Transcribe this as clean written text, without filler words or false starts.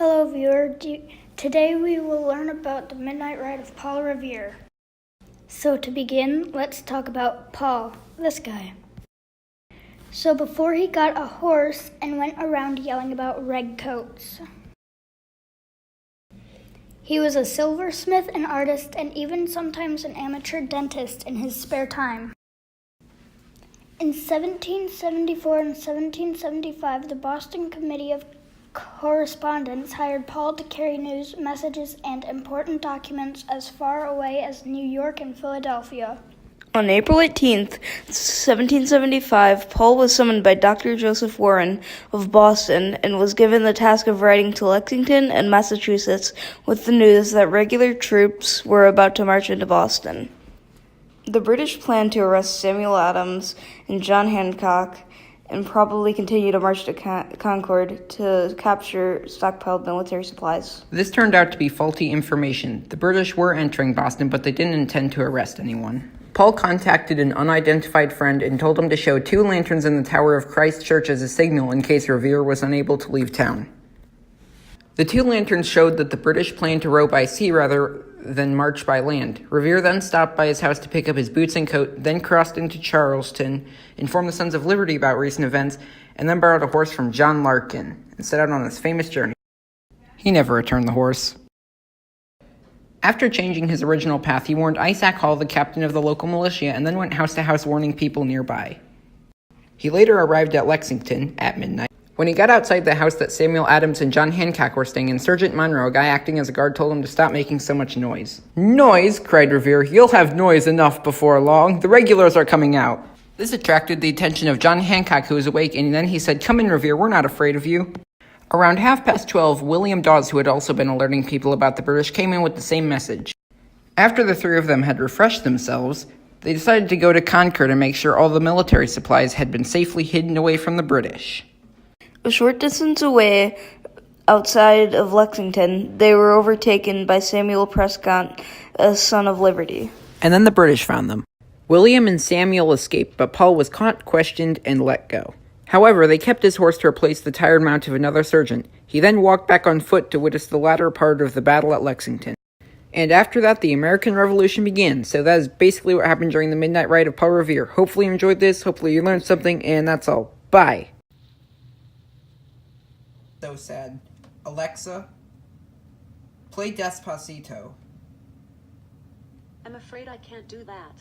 Hello viewer, today we will learn about the midnight ride of Paul Revere. So to begin, let's talk about Paul, this guy. So before he got a horse and went around yelling about red coats. He was a silversmith, an artist, and even sometimes an amateur dentist in his spare time. In 1774 and 1775, the Boston Committee of Correspondence hired Paul to carry news, messages, and important documents as far away as New York and Philadelphia. On April 18th, 1775, Paul was summoned by Dr. Joseph Warren of Boston and was given the task of writing to Lexington and Massachusetts with the news that regular troops were about to march into Boston. The British planned to arrest Samuel Adams and John Hancock and probably continue to march to Concord to capture stockpiled military supplies. This turned out to be faulty information. The British were entering Boston, but they didn't intend to arrest anyone. Paul contacted an unidentified friend and told him to show 2 lanterns in the tower of Christ Church as a signal in case Revere was unable to leave town. The 2 lanterns showed that the British planned to row by sea rather than march by land. Revere then stopped by his house to pick up his boots and coat, then crossed into Charleston, informed the Sons of Liberty about recent events, and then borrowed a horse from John Larkin and set out on his famous journey. He never returned the horse. After changing his original path, he warned Isaac Hall, the captain of the local militia, and then went house to house warning people nearby. He later arrived at Lexington at midnight. When he got outside the house that Samuel Adams and John Hancock were staying in, Sergeant Monroe, a guy acting as a guard, told him to stop making so much noise. "Noise?" cried Revere. "You'll have noise enough before long. The regulars are coming out." This attracted the attention of John Hancock, who was awake, and then he said, "Come in, Revere, we're not afraid of you." Around 12:30, William Dawes, who had also been alerting people about the British, came in with the same message. After the 3 of them had refreshed themselves, they decided to go to Concord and make sure all the military supplies had been safely hidden away from the British. A short distance away, outside of Lexington, they were overtaken by Samuel Prescott, a son of Liberty. And then the British found them. William and Samuel escaped, but Paul was caught, questioned, and let go. However, they kept his horse to replace the tired mount of another sergeant. He then walked back on foot to witness the latter part of the battle at Lexington. And after that, the American Revolution began. So that is basically what happened during the midnight ride of Paul Revere. Hopefully you enjoyed this, hopefully you learned something, and that's all. Bye! So sad. Alexa, play Despacito. I'm afraid I can't do that.